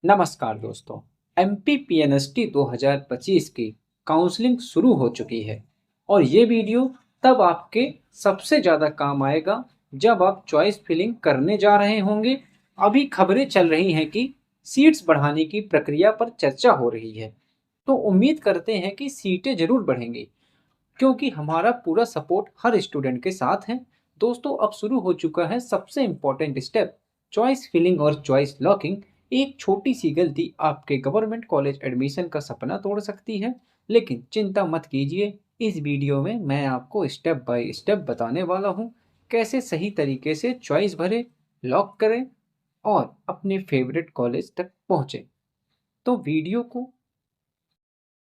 नमस्कार दोस्तों। MPPNST 2025 की काउंसलिंग शुरू हो चुकी है और ये वीडियो तब आपके सबसे ज़्यादा काम आएगा जब आप चॉइस फिलिंग करने जा रहे होंगे। अभी खबरें चल रही हैं कि सीट्स बढ़ाने की प्रक्रिया पर चर्चा हो रही है, तो उम्मीद करते हैं कि सीटें ज़रूर बढ़ेंगी क्योंकि हमारा पूरा सपोर्ट हर स्टूडेंट के साथ है। दोस्तों, अब शुरू हो चुका है सबसे इम्पोर्टेंट स्टेप, चॉइस फिलिंग और चॉइस लॉकिंग। एक छोटी सी गलती आपके गवर्नमेंट कॉलेज एडमिशन का सपना तोड़ सकती है, लेकिन चिंता मत कीजिए। इस वीडियो में मैं आपको स्टेप बाय स्टेप बताने वाला हूँ कैसे सही तरीके से चॉइस भरें, लॉक करें और अपने फेवरेट कॉलेज तक पहुँचें। तो वीडियो को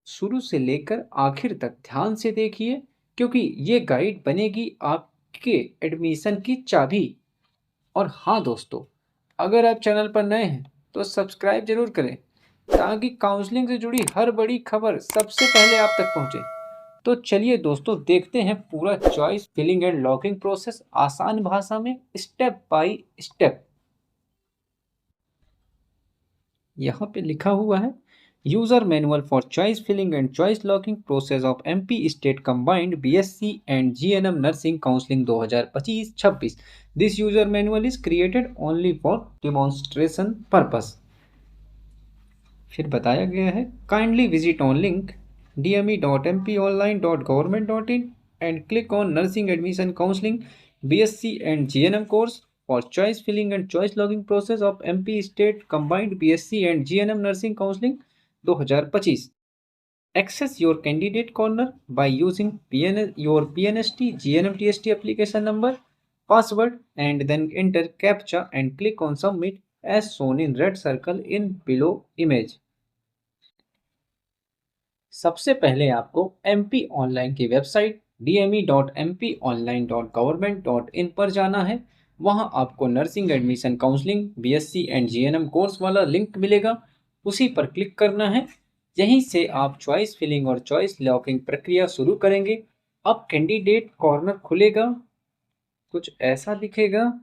शुरू से लेकर आखिर तक ध्यान से देखिए, क्योंकि ये गाइड बनेगी आपके एडमिशन की चाबी। और हाँ दोस्तों, अगर आप चैनल पर नए हैं तो सब्सक्राइब जरूर करें ताकि काउंसलिंग से जुड़ी हर बड़ी खबर सबसे पहले आप तक पहुंचे। तो चलिए दोस्तों, देखते हैं पूरा choice filling and locking process आसान भाषा में, स्टेप बाय स्टेप। यहाँ पे लिखा हुआ है, user manual for choice filling and choice locking process of MP state combined BSc and GNM nursing counselling 2025-26। This user manual is created only for demonstration purpose. फिर बताया गया है, kindly visit on link dme.mponline.government.in and click on nursing admission counseling BSc and GNM course for choice filling and choice logging process of MP State Combined BSc and GNM Nursing Counseling 2025. Access your candidate corner by using your PNST GNMTST application number, password, and then enter CAPTCHA and click on submit as shown in red circle in below image. सबसे पहले आपको MP online की website dme.mponline.government.in पर जाना है। वहां आपको nursing admission counselling BSc and GNM course वाला लिंक मिलेगा, उसी पर क्लिक करना है। यहीं से आप चॉइस फिलिंग और चॉइस लॉकिंग प्रक्रिया शुरू करेंगे। अब कैंडिडेट कॉर्नर खुलेगा, कुछ ऐसा दिखेगा।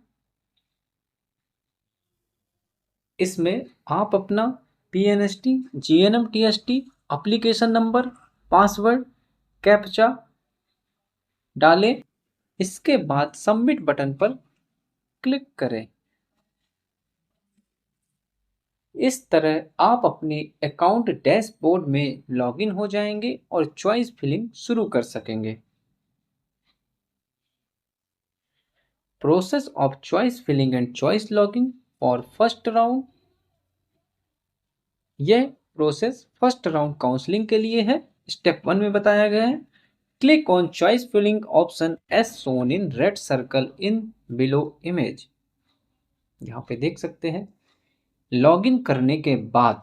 इसमें आप अपना PNST GNM TST application number, password, captcha डालें। इसके बाद सबमिट बटन पर क्लिक करें। इस तरह आप अपने अकाउंट डैशबोर्ड में लॉगिन हो जाएंगे और चॉइस फिलिंग शुरू कर सकेंगे। Process of choice filling and choice logging for first round. यह प्रोसेस फर्स्ट राउंड काउंसलिंग के लिए है। स्टेप 1 में बताया गया है, click on choice filling option as shown in red circle in below image. यहाँ पे देख सकते हैं, लॉगिन करने के बाद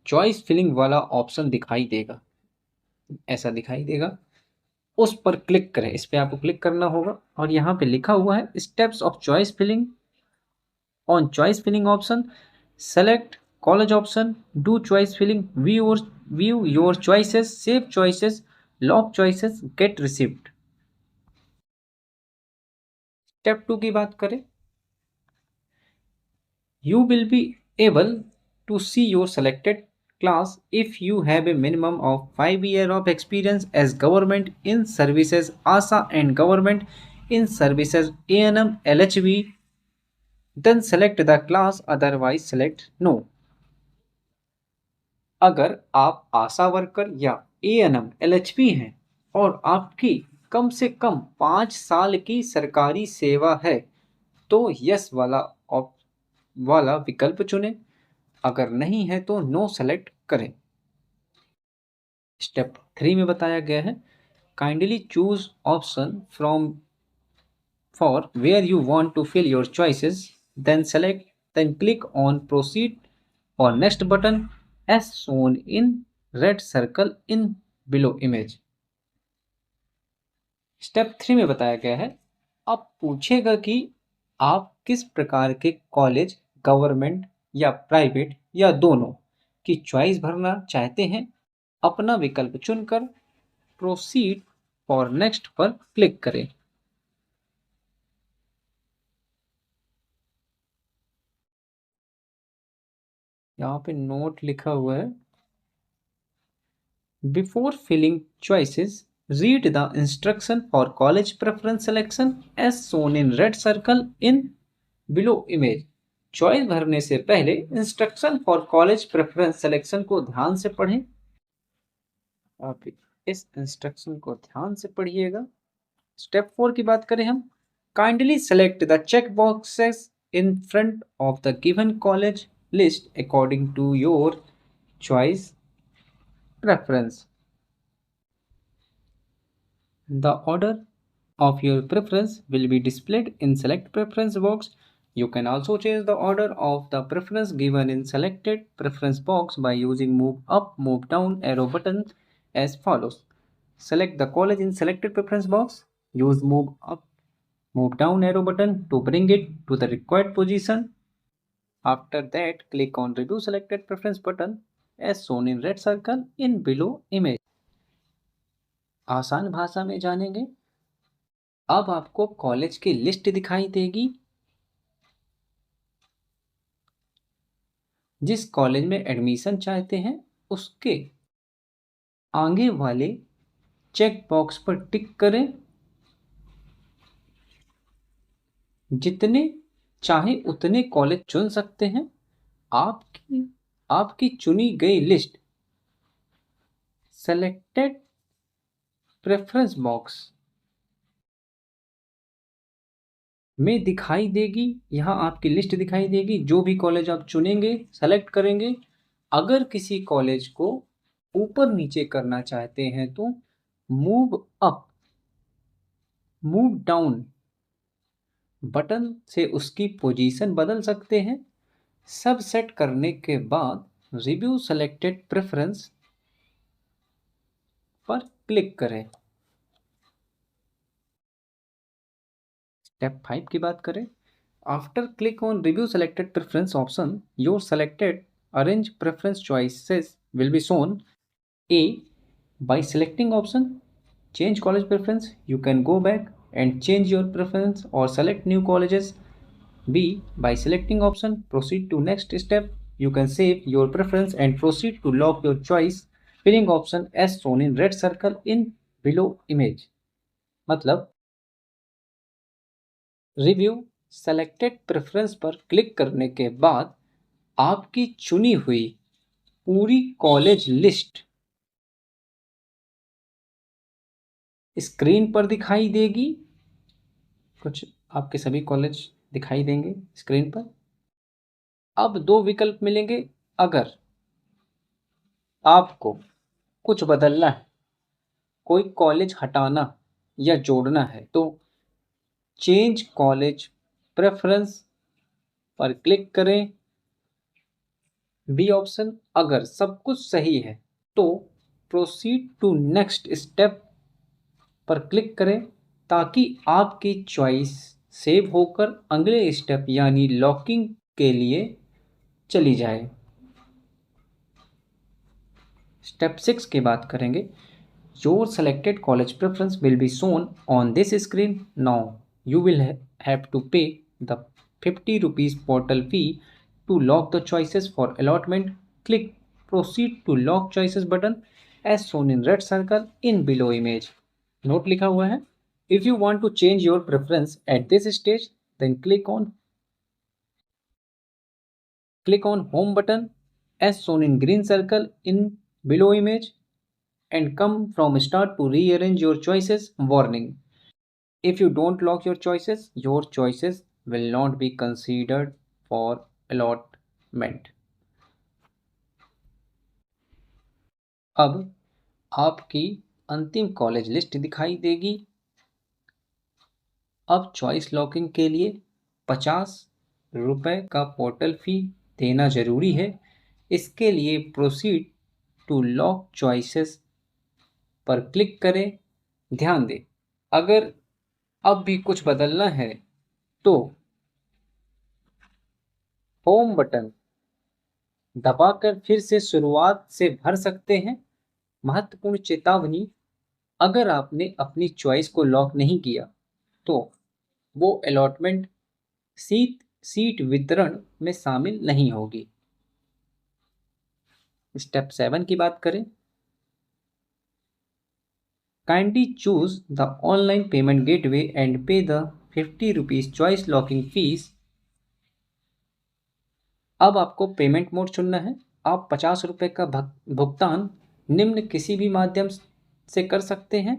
चॉइस फिलिंग वाला ऑप्शन दिखाई देगा, ऐसा दिखाई देगा। उस पर क्लिक करें, इस पर आपको क्लिक करना होगा और यहाँ पे लिखा हुआ है steps of choice filling. On choice filling option select college option, do choice filling, view your choices, save choices, lock choices, get receipt. Step 2 की बात करें, you will be able to see your selected class if you have a minimum of 5 years of experience as government in services ASA and government in services ANM LHV, then select the class, otherwise select no। अगर आप आशा worker या ANM LHP हैं और आपकी कम से कम 5 साल की सरकारी सेवा है तो यस वाला विकल्प चुनें, अगर नहीं है तो नो सेलेक्ट करें। स्टेप 3 में बताया गया है, kindly choose option from for where you want to fill your choices, then click on proceed और next button as shown in red circle in below image. Step 3 में बताया गया है, अब पूछेगा कि आप किस प्रकार के कॉलेज, गवर्नमेंट या प्राइवेट या दोनों की चॉइस भरना चाहते हैं। अपना विकल्प चुनकर प्रोसीड फॉर नेक्स्ट पर क्लिक करें। यहाँ पे नोट लिखा हुआ है, before filling choices read the instruction for college preference selection as shown in red circle in below image। Choice भरने से पहले instruction for college preference selection को ध्यान से पढ़ें। आप इस इंस्ट्रक्शन को ध्यान से पढ़िएगा। स्टेप 4 की बात करें हम, kindly select the check boxes in front of the given college list according to your choice preference। The order of your preference will be displayed in select preference box। You can also change the order of the preference given in selected preference box by using move up, move down arrow button as follows। Select the college in selected preference box, use move up, move down arrow button to bring it to the required position। After that, click on review selected preference button as shown in red circle in below image। आसान भाषा में जानेंगे। अब आपको college की list दिखाई देगी। जिस कॉलेज में एडमिशन चाहते हैं उसके आगे वाले चेक बॉक्स पर टिक करें। जितने चाहे उतने कॉलेज चुन सकते हैं। आपकी चुनी गई लिस्ट सेलेक्टेड प्रेफरेंस बॉक्स में दिखाई देगी। यहाँ आपकी लिस्ट दिखाई देगी। जो भी कॉलेज आप चुनेंगे, सेलेक्ट करेंगे, अगर किसी कॉलेज को ऊपर नीचे करना चाहते हैं तो move up, move down button से उसकी पोजीशन बदल सकते हैं। सब सेट करने के बाद रिव्यू सेलेक्टेड प्रेफरेंस पर क्लिक करें। स्टेप 5 की बात करें, after click on review selected preference option your selected arrange preference choices will be shown. A, by selecting option change college preference, you can go back and change your preference or select new colleges। B, by selecting option proceed to next step, you can save your preference and proceed to lock your choice filling option as shown in red circle in below image। मतलब review selected preference पर click करने के बाद आपकी चुनी हुई पूरी college list screen पर दिखाई देगी। कुछ आपके सभी कॉलेज दिखाई देंगे स्क्रीन पर। अब दो विकल्प मिलेंगे। अगर आपको कुछ बदलना है, कोई कॉलेज हटाना या जोड़ना है तो चेंज कॉलेज प्रेफरेंस पर क्लिक करें। बी ऑप्शन, अगर सब कुछ सही है तो प्रोसीड टू नेक्स्ट स्टेप पर क्लिक करें ताकि आपकी चॉइस सेव होकर अगले स्टेप यानी लॉकिंग के लिए चली जाए। स्टेप 6 की बात करेंगे, your selected college preference will be shown on this screen. Now you will have to pay the 50 rupees portal fee to lock the choices for allotment. Click proceed to lock choices button as shown in red circle in below image. Note लिखा हुआ है, if you want to change your preference at this stage then click on home button as shown in green circle in below image and come from start to rearrange your choices। Warning, if you don't lock your choices will not be considered for allotment। अब आपकी अंतिम college list दिखाई देगी। अब choice locking के लिए 50 रुपये का पोर्टल फी देना जरूरी है। इसके लिए प्रोसीड टू लॉक चॉइसेस पर क्लिक करें। ध्यान दें, अगर अब भी कुछ बदलना है तो होम बटन दबाकर फिर से शुरुआत से भर सकते हैं। महत्वपूर्ण चेतावनी, अगर आपने अपनी चॉइस को लॉक नहीं किया तो वो अलॉटमेंट सीट वितरण में शामिल नहीं होगी। स्टेप 7 की बात करें, kindly choose the online payment gateway and pay the 50 rupees choice locking fees. अब आपको पेमेंट मोड चुनना है। आप 50 रुपये का भुगतान निम्न किसी भी माध्यम से कर सकते हैं।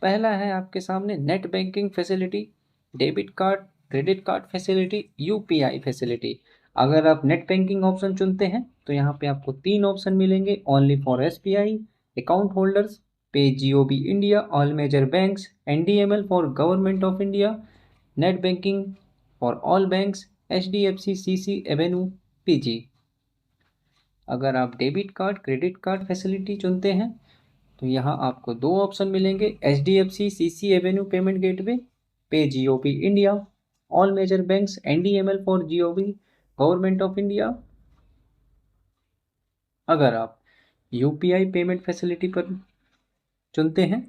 पहला है आपके सामने net banking facility, debit card, credit card facility, UPI facility. अगर आप नेट बैंकिंग ऑप्शन चुनते हैं तो यहाँ पे आपको 3 ऑप्शन मिलेंगे, only for SBI account holders, pay GOB India all major banks, NDML for government of India, net banking for all banks, HDFC, CC, avenue, PG. अगर आप debit card, credit card facility चुनते हैं तो यहाँ आपको 2 option मिलेंगे, H D F C, C C avenue payment gateway, pay G O P India all major banks, N D M L for G O P government of India. अगर आप you P I payment facility पर चुनते हैं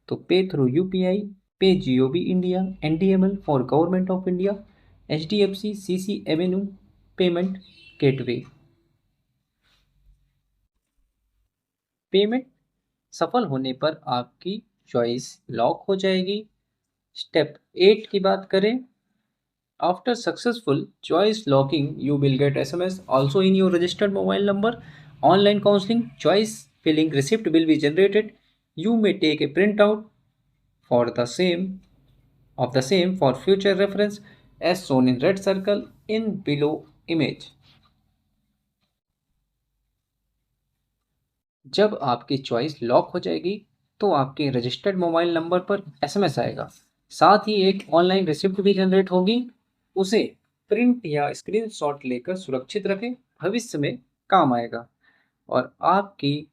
तो पे through you P I, pay G O P India, N D M L for government of India, H D F C, C C avenue payment gateway. Payment सफल होने पर आपकी choice lock हो जाएगी। स्टेप 8 की बात करें, after successful choice locking you will get SMS also in your registered mobile number. Online counseling choice filling receipt will be generated. You may take a printout for the same for future reference as shown in red circle in below image. जब आपकी choice lock हो जाएगी तो आपके registered mobile number पर SMS आएगा, साथ ही एक ऑनलाइन रिसिप्ट भी जनरेट होगी। उसे प्रिंट या स्क्रीनशॉट लेकर सुरक्षित रखें, भविष्य में काम आएगा। और आपकी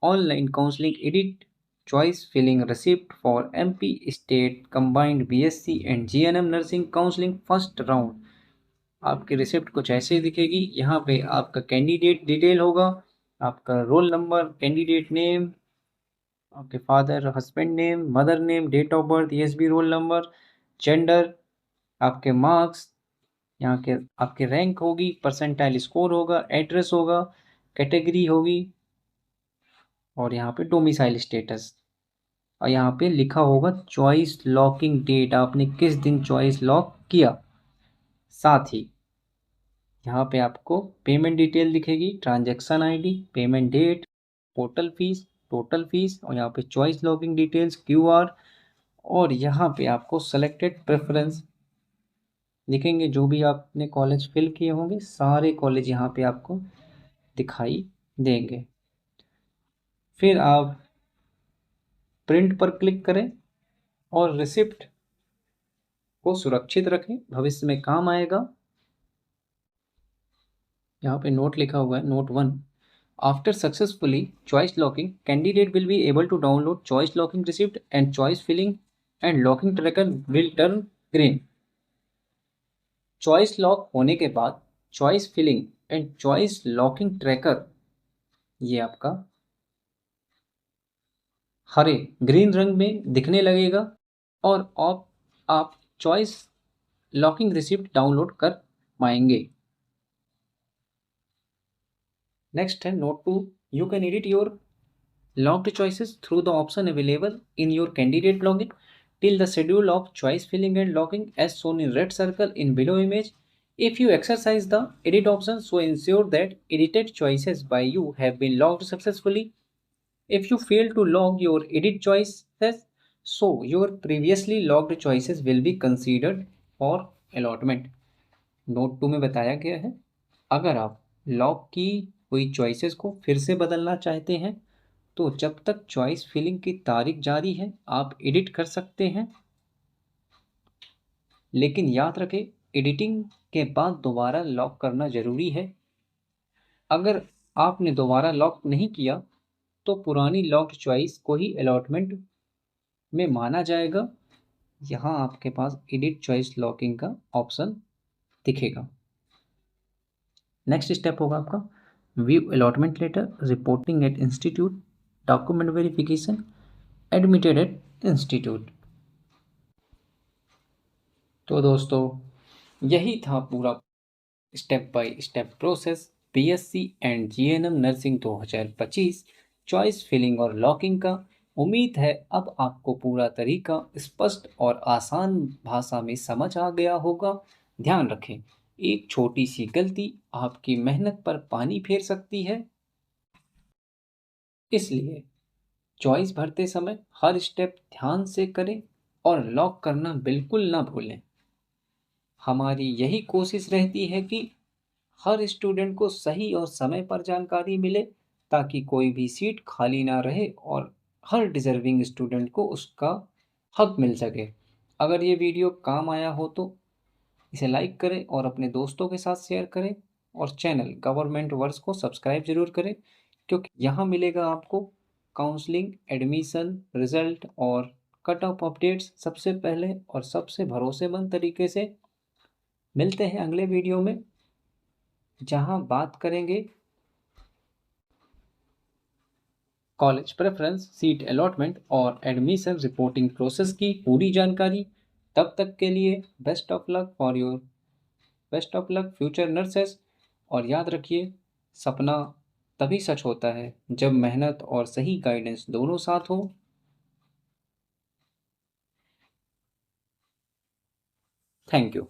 online counselling edit choice filling receipt for MP state combined BSc and GNM nursing counselling first round. आपकी रिसिप्ट कुछ ऐसे दिखेगी। यहाँ पे आपका कैंडिडेट डिटेल होगा, आपका रोल नंबर, कैंडिडेट नेम, आपके father husband name, mother name, date of birth, ESB roll number, gender, आपके मार्क्स, यहाँ के आपके रैंक होगी, परसेंटाइल स्कोर होगा, एड्रेस होगा, कैटेगरी होगी और यहाँ पे डोमिसाइल स्टेटस। और यहाँ पे लिखा होगा चॉइस लॉकिंग डेट, आपने किस दिन चॉइस लॉक किया। साथ ही यहाँ पे आपको पेमेंट डिटेल दिखेगी, transaction ID, payment date, total fees और यहाँ पे चॉइस लॉकिंग डिटेल्स, क्यूआर। और यहाँ पे आपको सेलेक्टेड प्रेफरेंस दिखेंगे, जो भी आपने कॉलेज फिल किए होंगे सारे कॉलेज यहाँ पे आपको दिखाई देंगे। फिर आप प्रिंट पर क्लिक करें और रिसिप्ट को सुरक्षित रखें, भविष्य में काम आएगा। यहाँ पे नोट लिखा हुआ है, note 1, after successfully choice locking candidate will be able to download choice locking receipt and choice filling and locking tracker will turn green. Choice lock होने के बाद choice filling and choice locking tracker ये आपका हरे green रंग में दिखने लगेगा और आप चॉइस लॉकिंग रिसिप्ट डाउनलोड कर पाएंगे। नेक्स्ट है note 2, you can edit your locked choices through the option available in your candidate login till the schedule of choice filling and locking as shown in red circle in below image. If you exercise the edit option, so ensure that edited choices by you have been logged successfully. If you fail to log your edit choices, so your previously logged choices will be considered for allotment. Note 2 में बताया गया है, अगर आप lock की हुई choices को फिर से बदलना चाहते हैं तो जब तक चॉइस फिलिंग की तारीख जारी है आप एडिट कर सकते हैं, लेकिन याद रखें एडिटिंग के बाद दोबारा लॉक करना ज़रूरी है। अगर आपने दोबारा लॉक नहीं किया तो पुरानी लॉक्ड चॉइस को ही अलॉटमेंट में माना जाएगा। यहाँ आपके पास एडिट चॉइस लॉकिंग का ऑप्शन दिखेगा। नेक्स्ट स्टेप होगा आपका view allotment letter, reporting at institute, document verification, admitted at institute. तो दोस्तों यही था पूरा step by step process BSc and GNM nursing 2025 choice filling और लॉकिंग का। उम्मीद है अब आपको पूरा तरीका स्पष्ट और आसान भाषा में समझ आ गया होगा। ध्यान रखें, एक छोटी सी गलती आपकी मेहनत पर पानी फेर सकती है, इसलिए चॉइस भरते समय हर स्टेप ध्यान से करें और लॉक करना बिल्कुल ना भूलें। हमारी यही कोशिश रहती है कि हर स्टूडेंट को सही और समय पर जानकारी मिले, ताकि कोई भी सीट खाली ना रहे और हर डिजर्विंग स्टूडेंट को उसका हक मिल सके। अगर ये वीडियो काम आया हो तो इसे लाइक करें और अपने दोस्तों के साथ शेयर करें, और चैनल गवर्नमेंट वर्स को सब्सक्राइब जरूर करें, क्योंकि यहाँ मिलेगा आपको काउंसलिंग, एडमिशन, रिजल्ट और कट ऑफ अपडेट्स सबसे पहले और सबसे भरोसेमंद तरीके से। मिलते हैं अगले वीडियो में, जहां बात करेंगे कॉलेज प्रेफरेंस, सीट अलॉटमेंट और एडमिशन रिपोर्टिंग प्रोसेस की पूरी जानकारी। तब तक के लिए best of luck future nurses. और याद रखिए, सपना तभी सच होता है जब मेहनत और सही गाइडेंस दोनों साथ हो। Thank you.